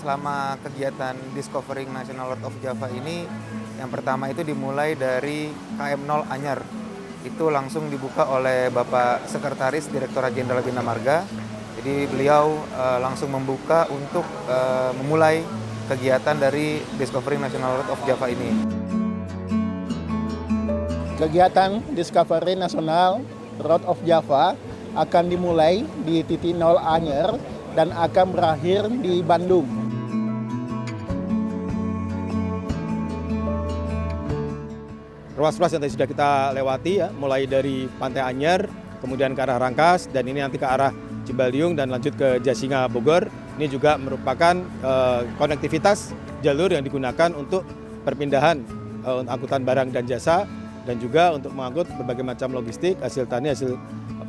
selama kegiatan Discovering National Road of Java ini, yang pertama itu dimulai dari KM0 Anyar. Itu langsung dibuka oleh Bapak Sekretaris Direktorat Jenderal Bina Marga. Jadi beliau langsung membuka untuk memulai kegiatan dari Discovering National Road of Java ini. Kegiatan Discovery National Road of Java akan dimulai di titik 0 Anyer dan akan berakhir di Bandung. Ruas-ruas yang tadi sudah kita lewati ya, mulai dari Pantai Anyer, kemudian ke arah Rangkas, dan ini nanti ke arah Cibaliung dan lanjut ke Jasinga Bogor. Ini juga merupakan konektivitas jalur yang digunakan untuk perpindahan angkutan barang dan jasa, dan juga untuk mengangkut berbagai macam logistik, hasil tani, hasil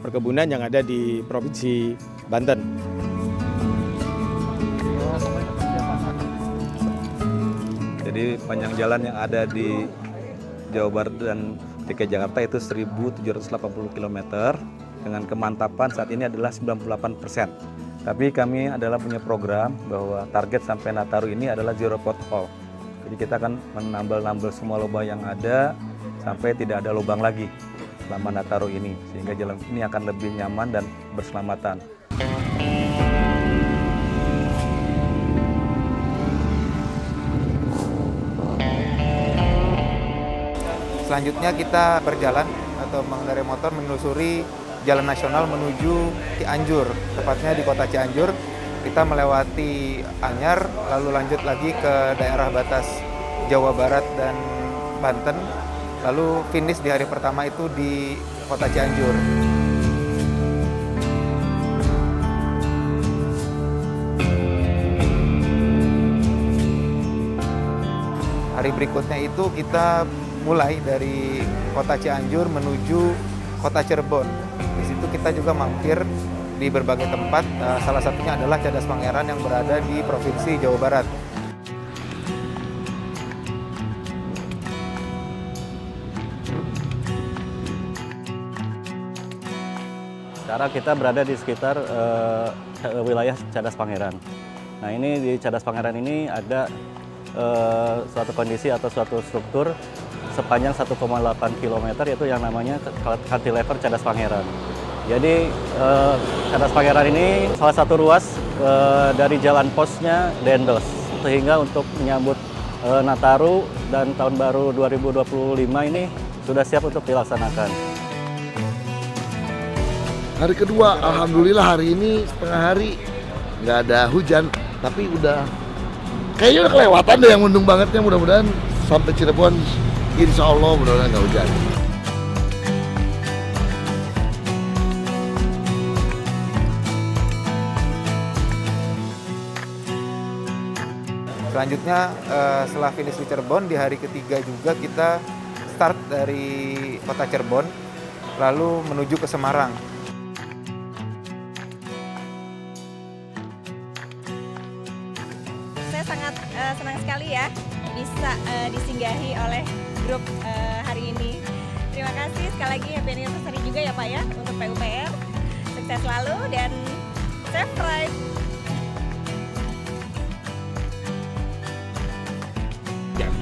perkebunan yang ada di Provinsi Banten. Jadi panjang jalan yang ada di Jawa Barat dan DKI Jakarta itu 1.780 km dengan kemantapan saat ini adalah 98%. Tapi kami adalah punya program bahwa target sampai Nataru ini adalah zero pothole. Jadi kita akan menambal-nambal semua lubang yang ada sampai tidak ada lubang lagi selama Nataru ini, sehingga jalan ini akan lebih nyaman dan berselamatan. Selanjutnya kita berjalan atau mengendarai motor menelusuri jalan nasional menuju Cianjur, tepatnya di kota Cianjur. Kita melewati Anyar, lalu lanjut lagi ke daerah batas Jawa Barat dan Banten, lalu finish di hari pertama itu di kota Cianjur. Hari berikutnya itu kita mulai dari kota Cianjur menuju kota Cirebon. Di situ kita juga mampir di berbagai tempat, salah satunya adalah Cadas Pangeran yang berada di Provinsi Jawa Barat. Sekarang kita berada di sekitar wilayah Cadas Pangeran. Nah, ini di Cadas Pangeran ini ada suatu kondisi atau suatu struktur sepanjang 1,8 km, yaitu yang namanya cantilever Cadas Pangeran. Jadi Cadas Pangeran ini salah satu ruas dari jalan posnya Dendels, sehingga untuk menyambut Nataru dan Tahun Baru 2025 ini sudah siap untuk dilaksanakan. Hari kedua, alhamdulillah hari ini setengah hari nggak ada hujan, tapi kayaknya udah kelewatan deh yang mendung bangetnya. Mudah-mudahan sampai Cirebon, insya Allah mudah-mudahan nggak hujan. Selanjutnya setelah finish di Cirebon, di hari ketiga juga kita start dari kota Cirebon, lalu menuju ke Semarang. Saya sangat senang sekali ya bisa disinggahi oleh grup hari ini. Terima kasih sekali lagi, happy anniversary juga ya Pak ya untuk PUPR. Sukses selalu dan safe ride.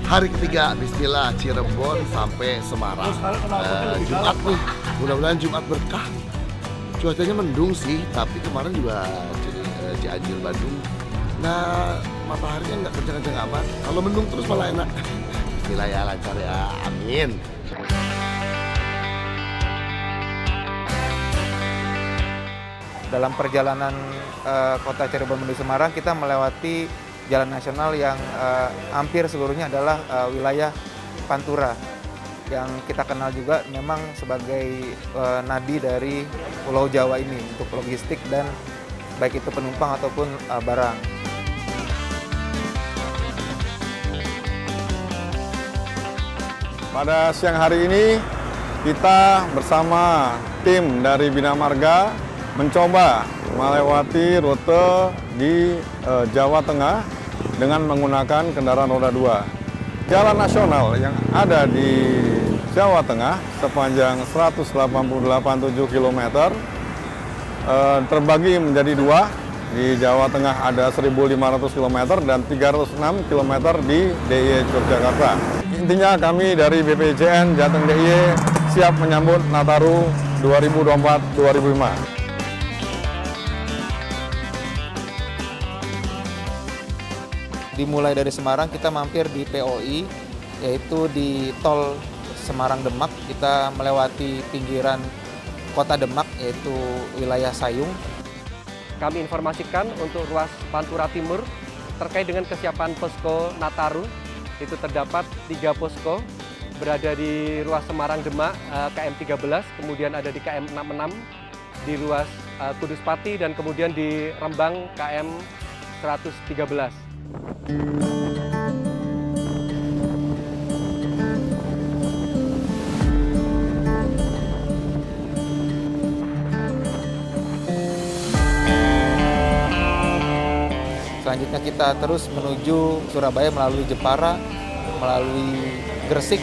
Hari ketiga, bismillah, Cirebon sampai Semarang. Jumat nih, mudah-mudahan Jumat berkah. Cuacanya mendung sih, tapi kemarin juga Cianjur Bandung. Nah, mataharinya nggak kencang-kencang amat. Kalau mendung terus malah enak. Bismillah ya, lancar ya, amin. Dalam perjalanan kota Cirebon menuju Semarang, kita melewati jalan nasional yang hampir seluruhnya adalah wilayah Pantura, yang kita kenal juga memang sebagai nadi dari Pulau Jawa ini untuk logistik dan baik itu penumpang ataupun barang. Pada siang hari ini kita bersama tim dari Bina Marga mencoba melewati rute di Jawa Tengah dengan menggunakan kendaraan roda 2. Jalan nasional yang ada di Jawa Tengah sepanjang 188,7 km terbagi menjadi dua, Di Jawa Tengah ada 1.500 km dan 306 km di DIY Yogyakarta. Intinya kami dari BPJN Jateng DIY siap menyambut Nataru 2024-2005. Dimulai dari Semarang, kita mampir di POI, yaitu di tol Semarang-Demak. Kita melewati pinggiran kota Demak, yaitu wilayah Sayung. Kami informasikan untuk ruas Pantura Timur terkait dengan kesiapan posko Nataru. Itu terdapat 3 posko berada di ruas Semarang-Demak KM 13, kemudian ada di KM 66, di ruas Kudus Pati, dan kemudian di Rembang KM 113. Selanjutnya kita terus menuju Surabaya melalui Jepara, melalui Gresik.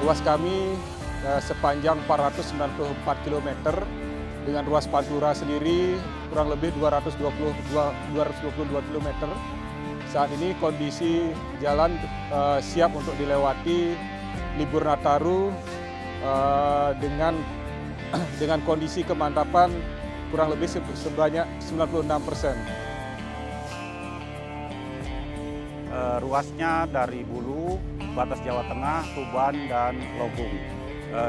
Ruas kami sepanjang 494 km dengan ruas Pantura sendiri kurang lebih 222 km. Saat ini kondisi jalan siap untuk dilewati libur Nataru dengan kondisi kemantapan kurang lebih sebanyak 96%. Ruasnya dari Bulu, batas Jawa Tengah, Tuban, dan Lobung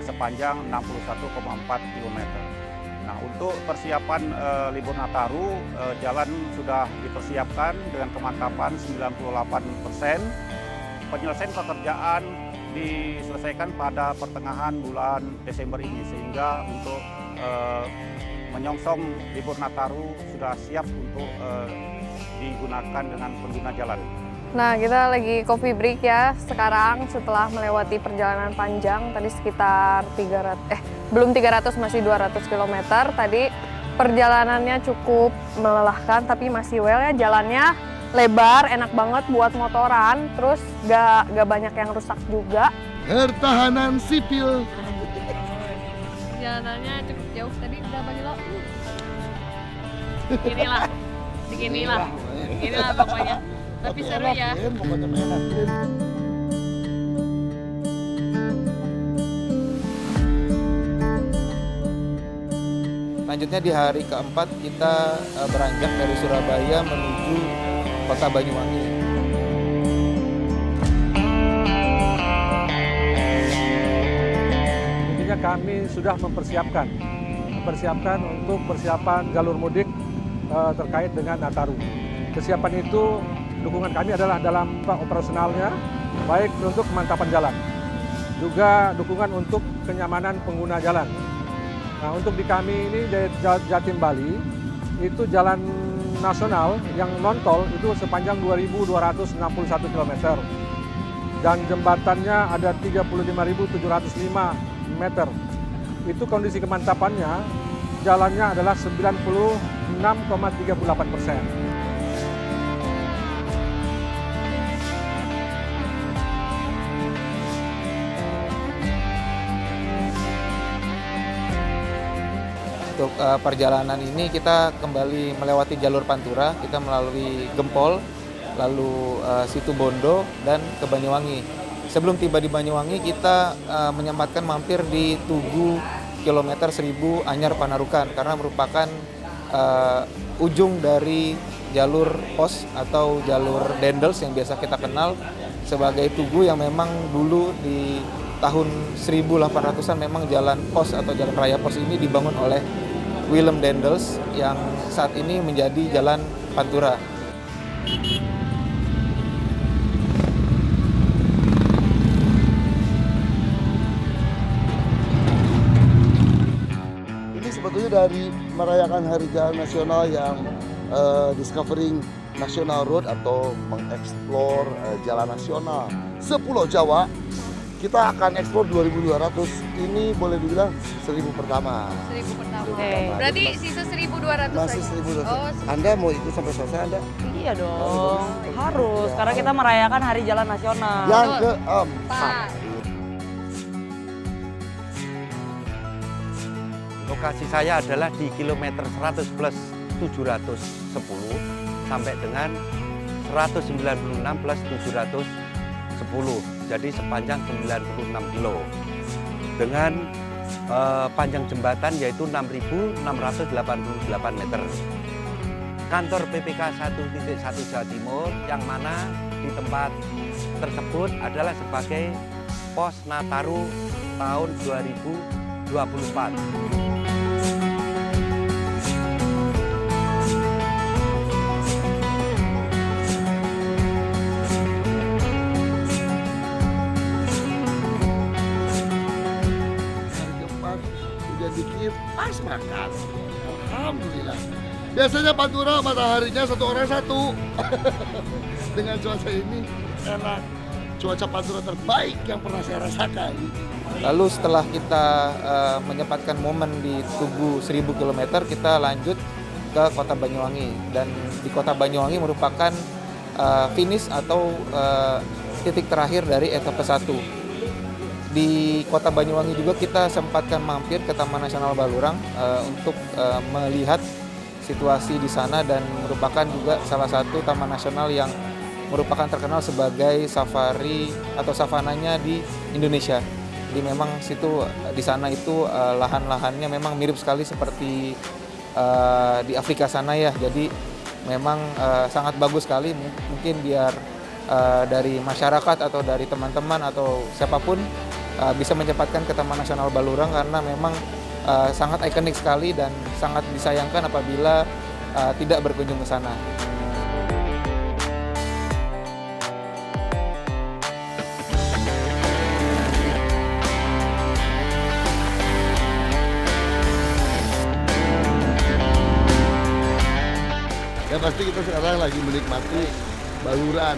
sepanjang 61,4 km. Nah, untuk persiapan libur Nataru, jalan sudah dipersiapkan dengan kemantapan 98%. Penyelesaian pekerjaan diselesaikan pada pertengahan bulan Desember ini, sehingga untuk menyongsong libur Nataru sudah siap untuk digunakan dengan pengguna jalan. Nah, kita lagi coffee break ya sekarang setelah melewati perjalanan panjang tadi sekitar 300 masih 200 km. Tadi perjalanannya cukup melelahkan tapi masih well ya, jalannya lebar, enak banget buat motoran, terus gak banyak yang rusak juga. Pertahanan sipil. Jalanannya cukup jauh tadi berapa kilo? Beginilah pokoknya. Tapi seru ya. Selanjutnya di hari keempat kita beranjak dari Surabaya menuju kota Banyuwangi. Intinya kami sudah mempersiapkan untuk persiapan jalur mudik terkait dengan Nataru. Kesiapan itu dukungan kami adalah dalam operasionalnya, baik untuk kemantapan jalan, juga dukungan untuk kenyamanan pengguna jalan. Nah, untuk di kami ini Jatim Bali, itu jalan nasional yang non-tol itu sepanjang 2.261 km. Dan jembatannya ada 35.705 meter. Itu kondisi kemantapannya, jalannya adalah 96,38%. Untuk perjalanan ini kita kembali melewati jalur Pantura, kita melalui Gempol, lalu Situbondo, dan ke Banyuwangi. Sebelum tiba di Banyuwangi, kita menyempatkan mampir di Tugu kilometer 1000 Anyar Panarukan, karena merupakan ujung dari jalur pos atau jalur Dendels yang biasa kita kenal sebagai tugu yang memang dulu di tahun 1800-an memang jalan pos atau jalan raya pos ini dibangun oleh Willem Dendels yang saat ini menjadi jalan Pantura. Ini sebetulnya hasil dari merayakan Hari Jalan Nasional yang Discovering National Road atau mengeksplor jalan nasional sepulau Jawa, kita akan eksplor 2.200. Ini boleh dibilang 1.000 pertama. 1.000 pertama. Oke. Berarti sisa 1.200 Masih lagi. 1.200. Oh, Anda mau ikut sampai selesai Anda? Iya dong, harus. Karena kita merayakan Hari Jalan Nasional. Yang keempat. Lokasi saya adalah di kilometer 100 plus 710 sampai dengan 196 plus 710. Jadi sepanjang 96 kilo. Dengan panjang jembatan yaitu 6.688 meter. Kantor PPK 1.1 Jawa Timur yang mana di tempat tersebut adalah sebagai Pos Nataru tahun 2024. Dikit pas makan, alhamdulillah. Biasanya Pantura mataharinya satu orang satu. Dengan cuaca ini enak, cuaca Pantura terbaik yang pernah saya rasakan. Lalu setelah kita menyempatkan momen di Tugu 1.000 km, kita lanjut ke Kota Banyuwangi. Dan di Kota Banyuwangi merupakan finish atau titik terakhir dari etapa 1. Di Kota Banyuwangi juga kita sempatkan mampir ke Taman Nasional Balurang untuk melihat situasi di sana, dan merupakan juga salah satu taman nasional yang merupakan terkenal sebagai safari atau savananya di Indonesia. Jadi memang di sana itu lahan-lahannya memang mirip sekali seperti di Afrika sana ya. Jadi memang sangat bagus sekali. Mungkin biar dari masyarakat atau dari teman-teman atau siapapun bisa menyempatkan ke Taman Nasional Balurang, karena memang sangat ikonik sekali dan sangat disayangkan apabila tidak berkunjung ke sana. Yang pasti kita sekarang lagi menikmati baluran.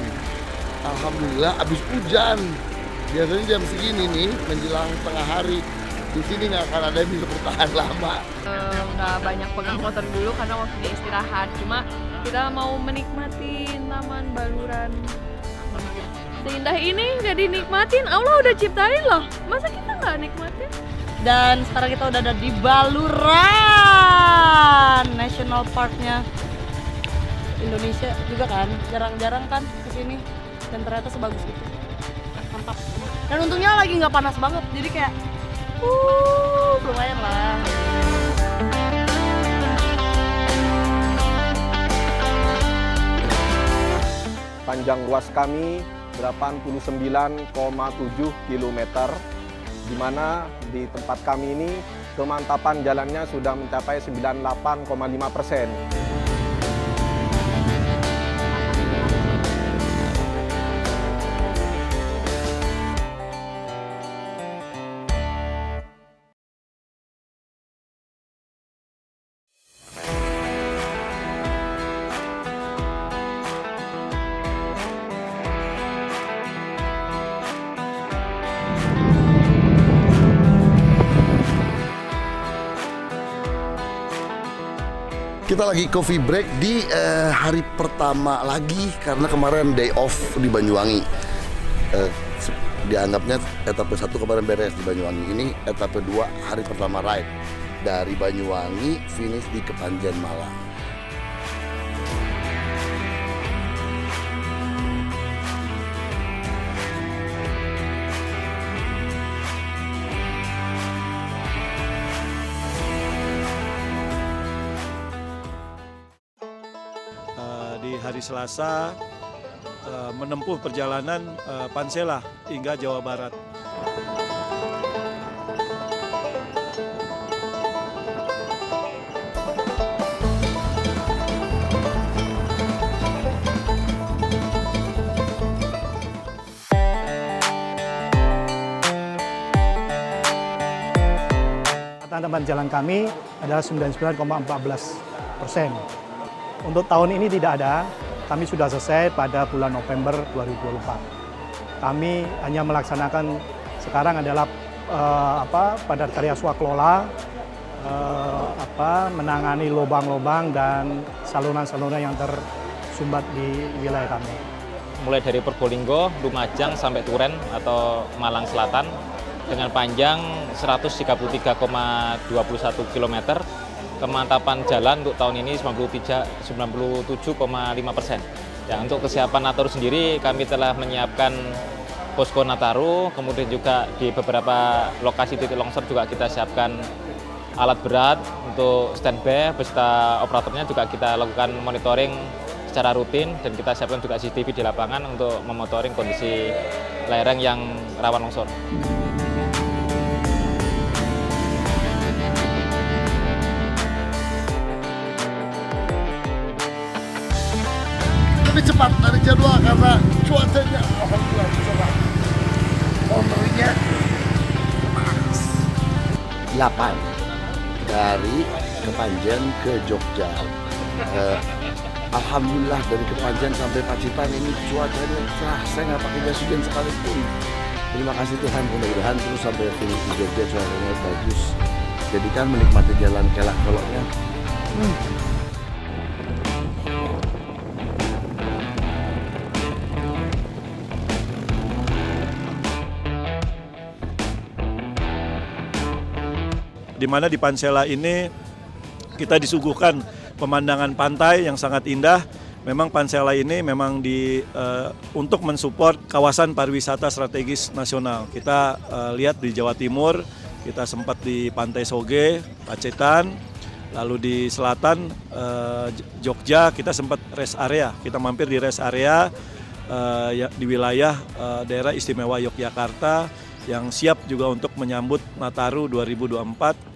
Alhamdulillah abis hujan. Biasanya jam segini nih menjelang tengah hari di sini nggak akan ada yang bisa bertahan lama. Nggak banyak pegang motor dulu karena waktunya istirahat. Cuma kita mau menikmati taman Baluran. Seindah ini nggak dinikmatin, Allah udah ciptain loh. Masa kita nggak nikmatin? Dan sekarang kita udah ada di Baluran National Park-nya Indonesia juga kan. Jarang-jarang kan kesini dan ternyata sebagus itu. Mantap. Dan untungnya lagi nggak panas banget, jadi kayak lumayan lah. Panjang ruas kami 89,7 km, di mana di tempat kami ini kemantapan jalannya sudah mencapai 98,5%. Kita lagi coffee break di hari pertama lagi karena kemarin day off di Banyuwangi. Dianggapnya etapa 1 kemarin beres di Banyuwangi. Ini etapa 2 hari pertama ride dari Banyuwangi finish di Kepanjen Malang. Di hari Selasa menempuh perjalanan Pansela hingga Jawa Barat. Anda teman jalan kami adalah 99,14%. Untuk tahun ini tidak ada, kami sudah selesai pada bulan November 2024. Kami hanya melaksanakan sekarang adalah padat karya swakelola, menangani lubang-lubang dan saluran-saluran yang tersumbat di wilayah kami. Mulai dari Probolinggo, Lumajang sampai Turen atau Malang Selatan dengan panjang 133,21 km. Kemantapan jalan untuk tahun ini 97,5%. Ya, untuk kesiapan Nataru sendiri kami telah menyiapkan posko Nataru, kemudian juga di beberapa lokasi titik longsor juga kita siapkan alat berat untuk standby, beserta operatornya juga kita lakukan monitoring secara rutin dan kita siapkan juga CCTV di lapangan untuk memonitoring kondisi lereng yang rawan longsor. Lebih cepat dari jadwal karena cuacanya alhamdulillah cerah. Momennya panas. 8 dari Kepanjen ke Jogja. Alhamdulillah dari Kepanjen sampai Pacitan ini cuacanya cerah. Saya nggak pakai jas hujan sekalipun. Terima kasih Tuhan, mudah-mudahan terus sampai finish di Jogja cuacanya bagus. Jadi kan menikmati jalan kelak-keloknya. Di mana di Pansela ini kita disuguhkan pemandangan pantai yang sangat indah. Memang Pansela ini memang untuk mensupport kawasan pariwisata strategis nasional. Kita lihat di Jawa Timur, kita sempat di Pantai Soge, Pacitan, lalu di selatan Jogja kita sempat rest area. Kita mampir di rest area di wilayah daerah istimewa Yogyakarta yang siap juga untuk menyambut Nataru 2024.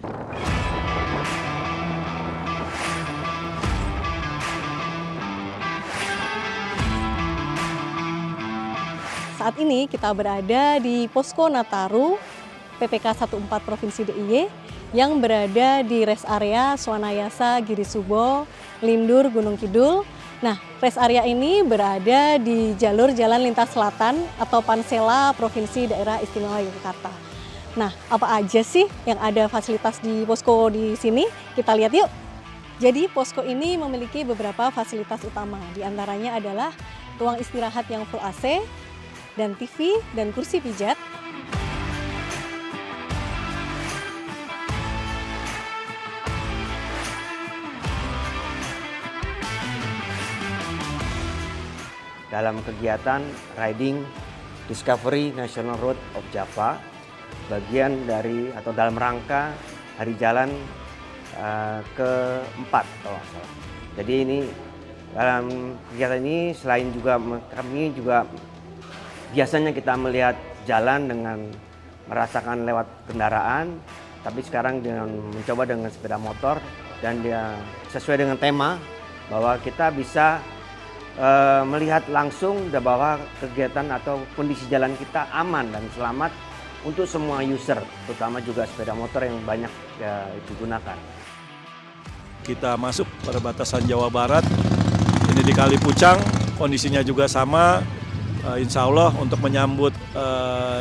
Saat ini kita berada di Posko Nataru PPK 14 Provinsi DIY yang berada di rest area Swanayasa Girisubo, Lindur, Gunung Kidul. Nah, rest area ini berada di jalur Jalan Lintas Selatan atau Pansela Provinsi Daerah Istimewa Yogyakarta. Nah, apa aja sih yang ada fasilitas di posko di sini? Kita lihat yuk. Jadi posko ini memiliki beberapa fasilitas utama. Di antaranya adalah ruang istirahat yang full AC, dan TV, dan kursi pijat. Dalam kegiatan Riding Discovery National Road of Java, bagian dari atau dalam rangka Hari Jalan keempat. Jadi ini dalam kegiatan ini selain juga kami juga biasanya kita melihat jalan dengan merasakan lewat kendaraan, tapi sekarang dengan mencoba dengan sepeda motor dan dia sesuai dengan tema bahwa kita bisa melihat langsung bahwa kegiatan atau kondisi jalan kita aman dan selamat untuk semua user, terutama juga sepeda motor yang banyak digunakan. Kita masuk perbatasan Jawa Barat, ini di Kali Pucang, kondisinya juga sama. Insya Allah untuk menyambut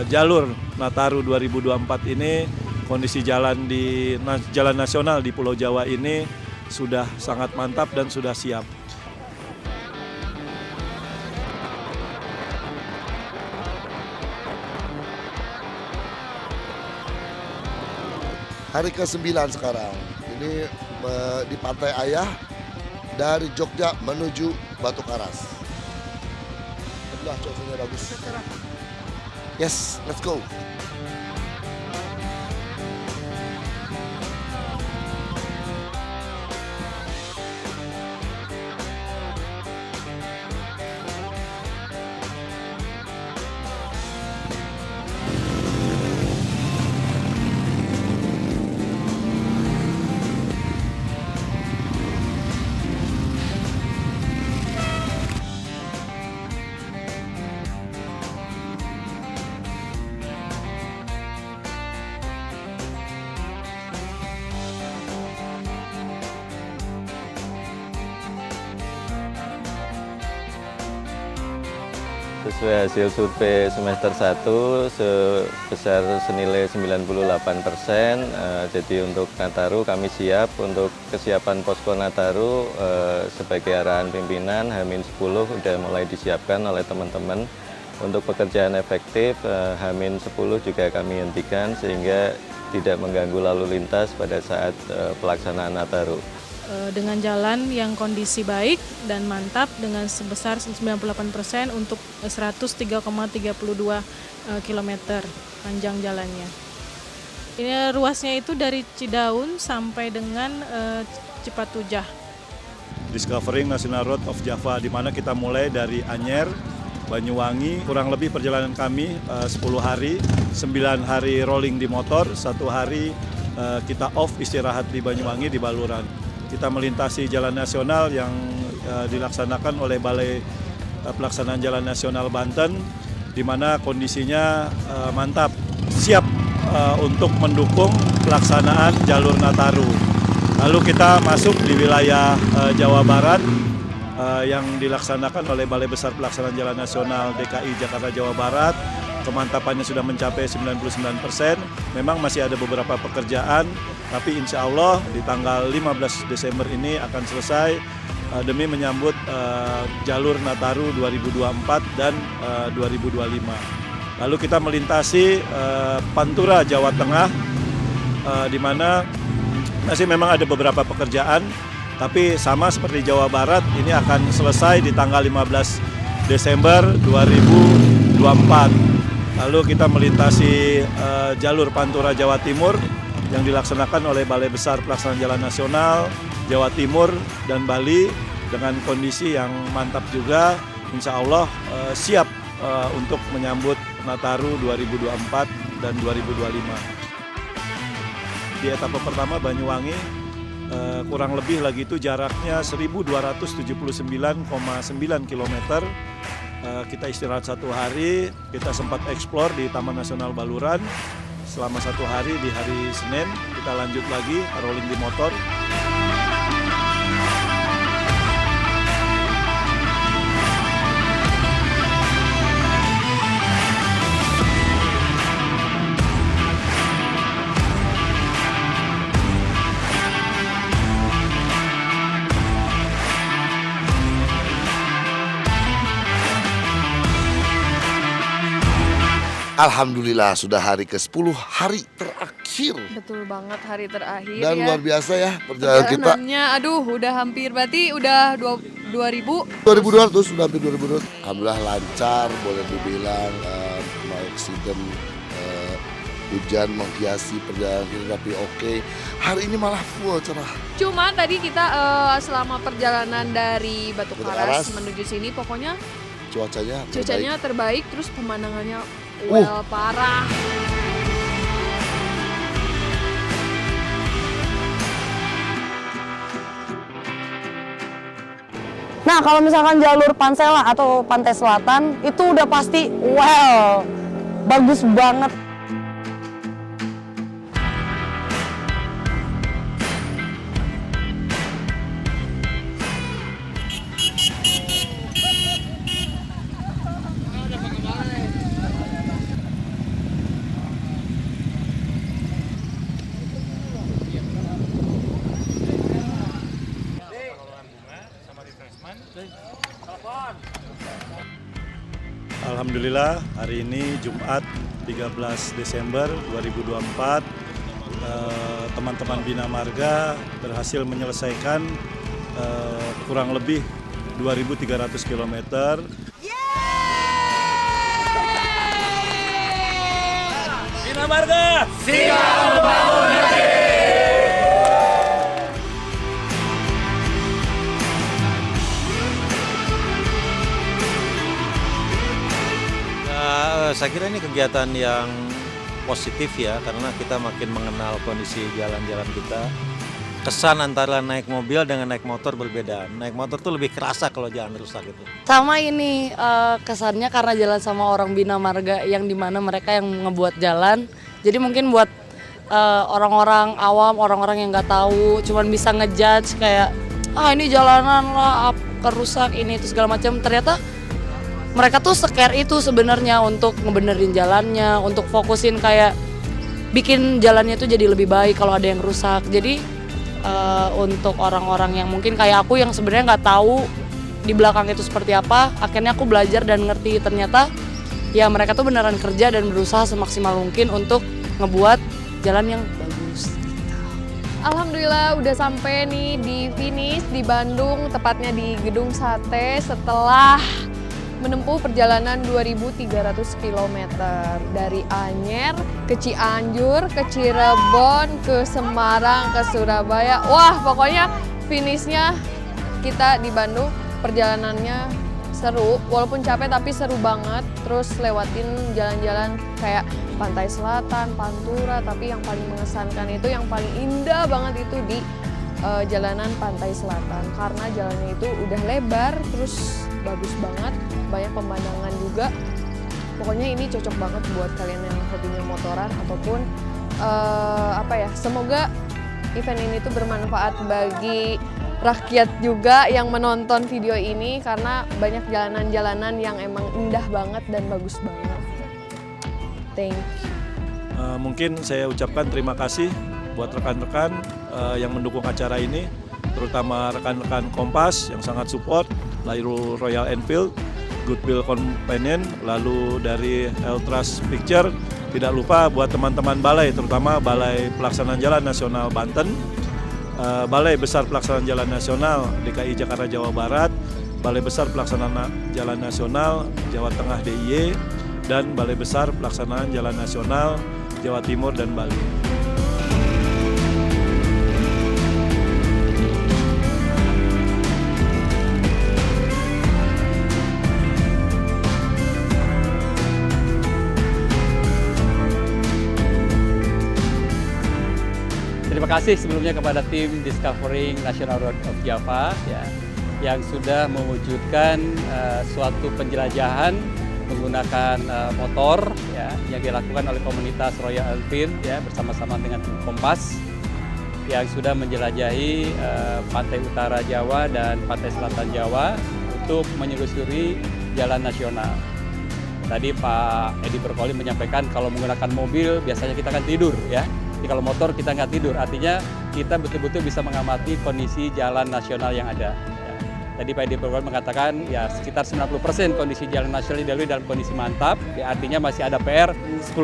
jalur Nataru 2024 ini, kondisi jalan di jalan nasional di Pulau Jawa ini sudah sangat mantap dan sudah siap. Hari ke-9 sekarang. Ini di Pantai Ayah dari Jogja menuju Batu Karas. Alhamdulillah cuacanya bagus. Yes, let's go. Sesuai hasil survei semester 1 sebesar senilai 98%. Jadi untuk Nataru kami siap. Untuk kesiapan posko Nataru sebagai arahan pimpinan H-10 sudah mulai disiapkan oleh teman-teman. Untuk pekerjaan efektif H-10 juga kami hentikan sehingga tidak mengganggu lalu lintas pada saat pelaksanaan Nataru. Dengan jalan yang kondisi baik dan mantap dengan sebesar 98% untuk 103,32 km panjang jalannya. Ini ruasnya itu dari Cidaun sampai dengan Cipatujah. Discovering National Road of Java, di mana kita mulai dari Anyer, Banyuwangi, kurang lebih perjalanan kami 10 hari, 9 hari rolling di motor, 1 hari kita off istirahat di Banyuwangi di Baluran. Kita melintasi jalan nasional yang dilaksanakan oleh Balai Pelaksanaan Jalan Nasional Banten, di mana kondisinya mantap, siap untuk mendukung pelaksanaan jalur Nataru. Lalu kita masuk di wilayah Jawa Barat yang dilaksanakan oleh Balai Besar Pelaksanaan Jalan Nasional DKI Jakarta Jawa Barat. Kemantapannya sudah mencapai 99%. Memang masih ada beberapa pekerjaan, tapi insya Allah di tanggal 15 Desember ini akan selesai demi menyambut jalur Nataru 2024 dan 2025. Lalu kita melintasi Pantura, Jawa Tengah, di mana masih memang ada beberapa pekerjaan, tapi sama seperti Jawa Barat, ini akan selesai di tanggal 15 Desember 2024. Lalu kita melintasi jalur Pantura Jawa Timur yang dilaksanakan oleh Balai Besar Pelaksanaan Jalan Nasional Jawa Timur dan Bali dengan kondisi yang mantap juga. Insya Allah siap untuk menyambut Nataru 2024 dan 2025. Di etapa pertama Banyuwangi kurang lebih lagi itu jaraknya 1.279,9 km. Kita istirahat 1 hari, kita sempat eksplor di Taman Nasional Baluran selama 1 hari. Di hari Senin kita lanjut lagi rolling di motor. Alhamdulillah sudah hari ke-10, hari terakhir. Betul banget, hari terakhir. Dan ya. luar biasa ya perjalanan kita. Perjalanannya, aduh udah hampir, berarti udah 2.000. 2.200, sudah hampir 2.200. Alhamdulillah lancar, boleh dibilang no accident, hujan menghiasi perjalanan kita, tapi oke. Hari ini malah full cerah. Cuma tadi kita selama perjalanan dari Batu Karas menuju sini, pokoknya cuacanya terbaik, terus pemandangannya parah. Nah, kalau misalkan jalur Pansela atau Pantai Selatan itu udah pasti bagus banget. Alhamdulillah hari ini Jumat 13 Desember 2024 teman-teman Bina Marga berhasil menyelesaikan kurang lebih 2.300 km. Bina Marga siap membangun negeri. Saya kira ini kegiatan yang positif ya, karena kita makin mengenal kondisi jalan-jalan kita. Kesan antara naik mobil dengan naik motor berbeda. Naik motor tuh lebih kerasa kalau jalan rusak itu. Sama ini kesannya karena jalan sama orang Bina Marga yang dimana mereka yang ngebuat jalan. Jadi mungkin buat orang-orang awam, orang-orang yang nggak tahu, cuman bisa ngejudge kayak ini jalanan lah kerusak ini itu segala macam. Ternyata mereka tuh scare itu sebenarnya untuk ngebenerin jalannya, untuk fokusin kayak bikin jalannya tuh jadi lebih baik kalau ada yang rusak. Jadi untuk orang-orang yang mungkin kayak aku yang sebenarnya nggak tahu di belakang itu seperti apa, akhirnya aku belajar dan ngerti ternyata ya mereka tuh beneran kerja dan berusaha semaksimal mungkin untuk ngebuat jalan yang bagus. Alhamdulillah udah sampai nih di finish di Bandung, tepatnya di Gedung Sate setelah menempuh perjalanan 2.300 km dari Anyer ke Cianjur, ke Cirebon, ke Semarang, ke Surabaya. Wah, pokoknya finishnya kita di Bandung, perjalanannya seru, walaupun capek tapi seru banget. Terus lewatin jalan-jalan kayak Pantai Selatan, Pantura, tapi yang paling mengesankan itu, yang paling indah banget itu di jalanan Pantai Selatan. Karena jalannya itu udah lebar, terus bagus banget, banyak pemandangan juga. Pokoknya ini cocok banget buat kalian yang hobinya motoran ataupun semoga event ini tuh bermanfaat bagi rakyat juga yang menonton video ini, karena banyak jalanan-jalanan yang emang indah banget dan bagus banget. Thank you. Mungkin saya ucapkan terima kasih buat rekan-rekan yang mendukung acara ini, terutama rekan-rekan Kompas yang sangat support, lalu Royal Enfield, Goodwill Companion, lalu dari Eltras Picture, tidak lupa buat teman-teman balai, terutama Balai Pelaksanaan Jalan Nasional Banten, Balai Besar Pelaksanaan Jalan Nasional DKI Jakarta Jawa Barat, Balai Besar Pelaksanaan Jalan Nasional Jawa Tengah DIY, dan Balai Besar Pelaksanaan Jalan Nasional Jawa Timur dan Bali. Terima kasih sebelumnya kepada tim Discovering National Road of Java ya, yang sudah mewujudkan suatu penjelajahan menggunakan motor ya, yang dilakukan oleh komunitas Royal Enfield ya, bersama-sama dengan tim Kompas yang sudah menjelajahi pantai utara Jawa dan pantai selatan Jawa untuk menyelusuri jalan nasional. Tadi Pak Edi Berkoli menyampaikan kalau menggunakan mobil biasanya kita akan tidur ya. Jadi kalau motor kita nggak tidur, artinya kita betul-betul bisa mengamati kondisi jalan nasional yang ada. Ya. Tadi Pak Edi Berkoli mengatakan ya sekitar 90% kondisi jalan nasional dilalui dalam kondisi mantap, ya, artinya masih ada PR 10%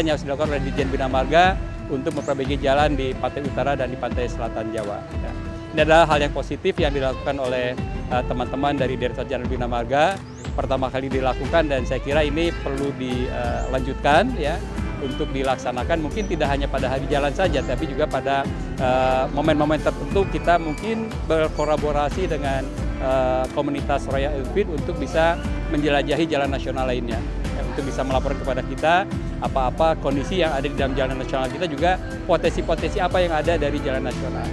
yang harus dilakukan oleh Ditjen Bina Marga untuk memperbaiki jalan di pantai utara dan di pantai selatan Jawa. Ya. Ini adalah hal yang positif yang dilakukan oleh teman-teman dari Direktorat Jenderal Bina Marga, pertama kali dilakukan dan saya kira ini perlu dilanjutkan ya, untuk dilaksanakan mungkin tidak hanya pada hari jalan saja, tapi juga pada momen-momen tertentu kita mungkin berkolaborasi dengan komunitas Royal Enfield untuk bisa menjelajahi jalan nasional lainnya, ya, untuk bisa melaporkan kepada kita apa-apa kondisi yang ada di dalam jalan nasional kita, juga potensi-potensi apa yang ada dari jalan nasional.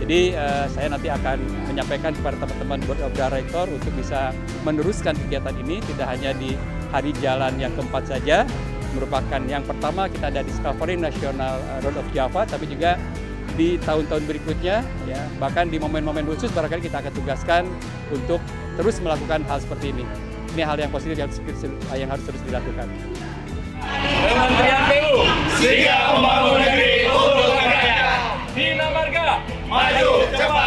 Jadi saya nanti akan menyampaikan kepada teman-teman Board of Director untuk bisa meneruskan kegiatan ini tidak hanya di hari jalan yang keempat saja, merupakan yang pertama kita ada Discovery National Road of Java, tapi juga di tahun-tahun berikutnya, ya, bahkan di momen-momen khusus barangkali kita akan tugaskan untuk terus melakukan hal seperti ini. Ini hal yang positif yang harus terus dilakukan. Kementerian PU siap membangun negeri untuk rakyat. Bina Marga maju cepat.